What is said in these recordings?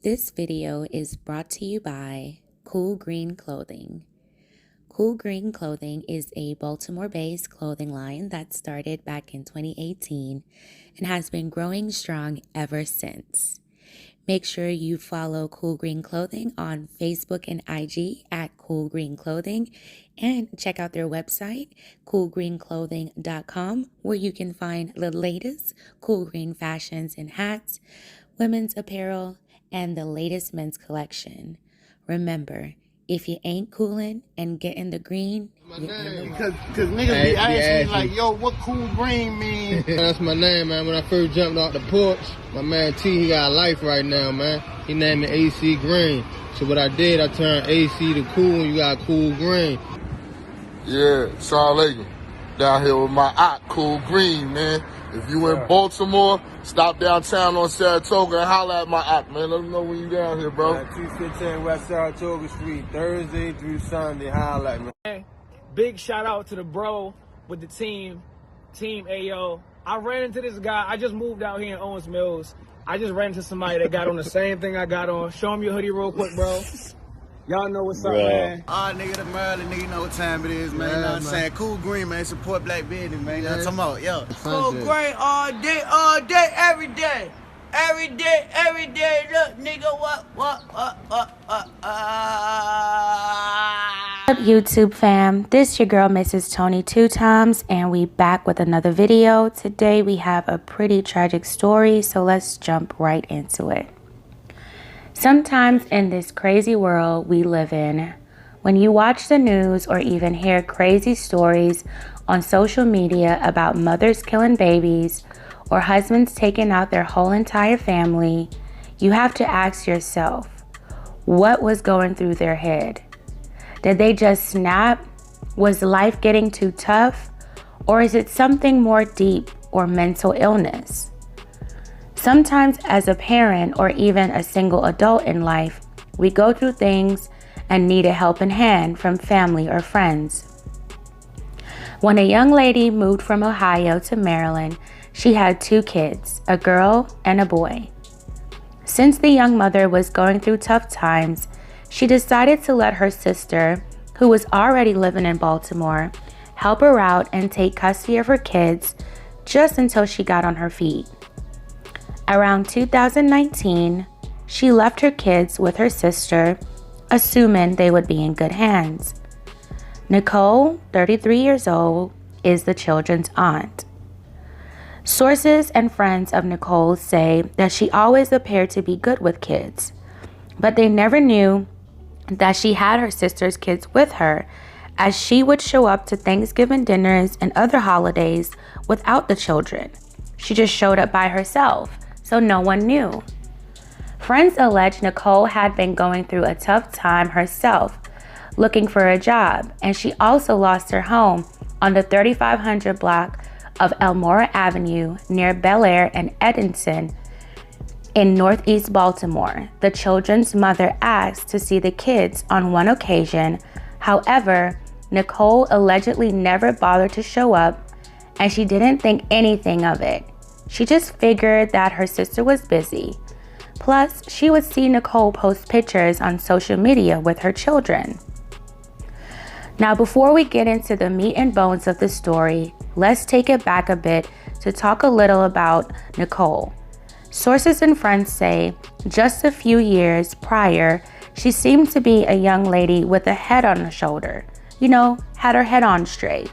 This video is brought to you by Cool Green Clothing. Cool Green Clothing is a Baltimore-based clothing line that started back in 2018 and has been growing strong ever since. Make sure you follow Cool Green Clothing on Facebook and IG at Cool Green Clothing, and check out their website, coolgreenclothing.com, where you can find the latest cool green fashions and hats, women's apparel, and the latest men's collection. Remember, if you ain't coolin' and getting the green, you're in the Cause niggas be asking me like, yo, what cool green mean? That's my name, man. When I first jumped off the porch, my man T, he got a life right now, man. He named me AC Green. So what I did, I turned AC to cool, and you got cool green. Yeah, Assalamu alaikum. Down here with my aunt, Cool Green, man. If you in Baltimore, stop downtown on Saratoga and holla at my aunt, man. Let them know when you down here, bro. 215 West Saratoga Street, Thursday through Sunday, holla at me. Big shout out to the bro with the team AO. I ran into this guy. I just moved out here in Owens Mills. I just ran into somebody that got on the same thing I got on. Show him your hoodie real quick, bro. Y'all know what's up, man. All nigga, the Maryland nigga, you know what time it is, man. You know what I'm saying? Cool Green, man. Support black business, man. You know what I'm talking about? Yo. Cool Green all day, every day. Every day. Look, nigga, what? What's up, YouTube fam? This your girl, Mrs. Tony Two Times, and we back with another video. Today we have a pretty tragic story, so let's jump right into it. Sometimes in this crazy world we live in, when you watch the news or even hear crazy stories on social media about mothers killing babies or husbands taking out their whole entire family, you have to ask yourself, what was going through their head? Did they just snap? Was life getting too tough? Or is it something more deep or mental illness? Sometimes as a parent or even a single adult in life, we go through things and need a helping hand from family or friends. When a young lady moved from Ohio to Maryland, she had 2 kids, a girl and a boy. Since the young mother was going through tough times, she decided to let her sister, who was already living in Baltimore, help her out and take custody of her kids just until she got on her feet. Around 2019, she left her kids with her sister, assuming they would be in good hands. Nicole, 33 years old, is the children's aunt. Sources and friends of Nicole say that she always appeared to be good with kids, but they never knew that she had her sister's kids with her, as she would show up to Thanksgiving dinners and other holidays without the children. She just showed up by herself, so no one knew. Friends allege Nicole had been going through a tough time herself, looking for a job, and she also lost her home on the 3500 block of Elmora Avenue near Bel Air and Edison in Northeast Baltimore. The children's mother asked to see the kids on one occasion. However, Nicole allegedly never bothered to show up, and she didn't think anything of it. She just figured that her sister was busy. Plus, she would see Nicole post pictures on social media with her children. Now, before we get into the meat and bones of the story, let's take it back a bit to talk a little about Nicole. Sources and friends say just a few years prior, she seemed to be a young lady with a head on her shoulder. You know, had her head on straight,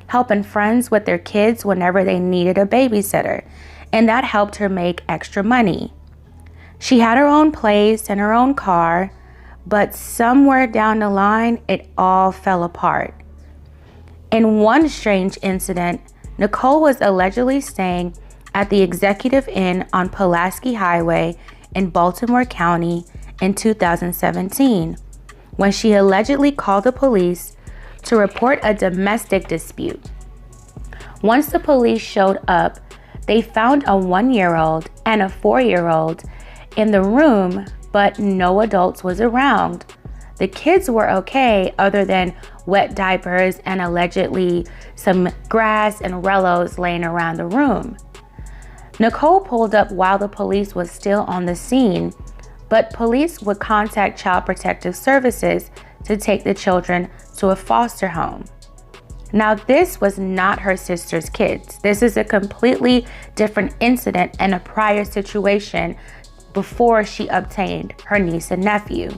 helping friends with their kids whenever they needed a babysitter, and that helped her make extra money. She had her own place and her own car, but somewhere down the line, it all fell apart. In one strange incident, Nicole was allegedly staying at the Executive Inn on Pulaski Highway in Baltimore County in 2017, when she allegedly called the police to report a domestic dispute. Once the police showed up, they found a 1-year-old and a 4-year-old in the room, but no adults was around. The kids were okay other than wet diapers and allegedly some grass and rellos laying around the room. Nicole pulled up while the police was still on the scene, but police would contact Child Protective Services to take the children to a foster home. Now, this was not her sister's kids. This is a completely different incident and a prior situation before she obtained her niece and nephew.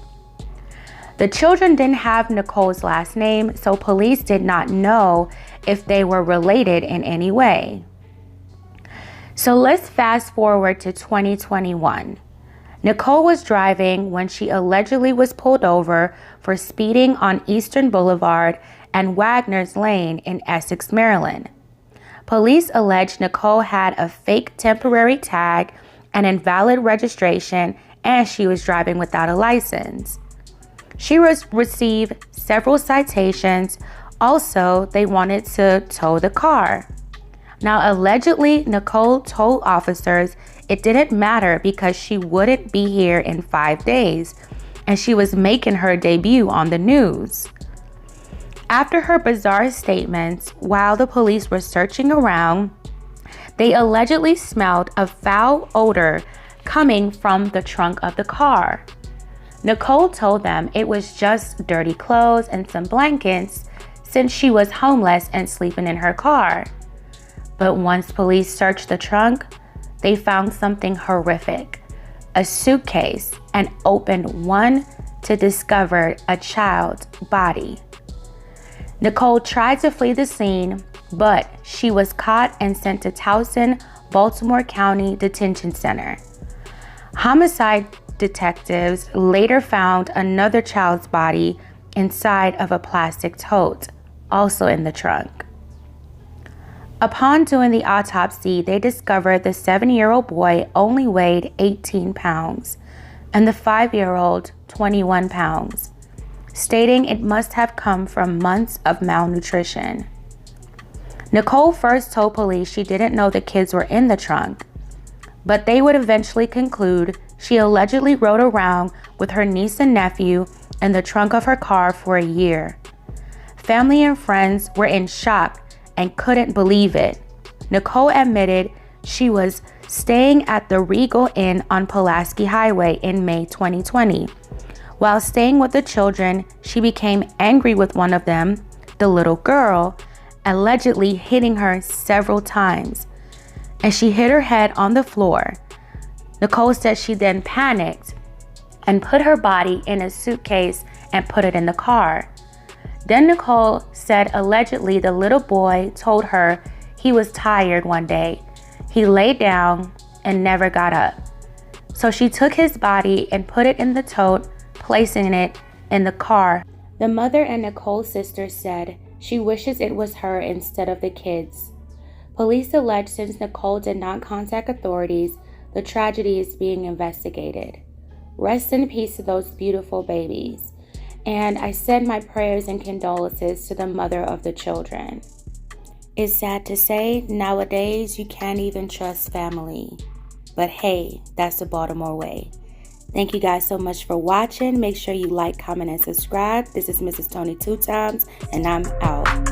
The children didn't have Nicole's last name, so police did not know if they were related in any way. So let's fast forward to 2021. Nicole was driving when she allegedly was pulled over for speeding on Eastern Boulevard and Wagner's Lane in Essex, Maryland. Police alleged Nicole had a fake temporary tag, an invalid registration, and she was driving without a license. She received several citations. Also, they wanted to tow the car. Now, allegedly, Nicole told officers it didn't matter because she wouldn't be here in 5 days, and she was making her debut on the news. After her bizarre statements, while the police were searching around, they allegedly smelled a foul odor coming from the trunk of the car. Nicole told them it was just dirty clothes and some blankets since she was homeless and sleeping in her car. But once police searched the trunk, they found something horrific, a suitcase, and opened one to discover a child's body. Nicole tried to flee the scene, but she was caught and sent to Towson, Baltimore County Detention Center. Homicide detectives later found another child's body inside of a plastic tote, also in the trunk. Upon doing the autopsy, they discovered the 7-year-old boy only weighed 18 pounds and the 5-year-old 21 pounds, stating it must have come from months of malnutrition. Nicole first told police she didn't know the kids were in the trunk, but they would eventually conclude she allegedly rode around with her niece and nephew in the trunk of her car for a year. Family and friends were in shock and couldn't believe it. Nicole admitted she was staying at the Regal Inn on Pulaski Highway in May 2020. While staying with the children, she became angry with one of them, the little girl, allegedly hitting her several times, and she hit her head on the floor. Nicole said she then panicked and put her body in a suitcase and put it in the car. Then Nicole said allegedly the little boy told her he was tired one day. He laid down and never got up. So she took his body and put it in the tote, placing it in the car. The mother and Nicole's sister said she wishes it was her instead of the kids. Police allege since Nicole did not contact authorities, the tragedy is being investigated. Rest in peace to those beautiful babies. And I send my prayers and condolences to the mother of the children. It's sad to say, nowadays you can't even trust family. But hey, that's the Baltimore way. Thank you guys so much for watching. Make sure you like, comment, and subscribe. This is Mrs. Tony 2 Times, and I'm out.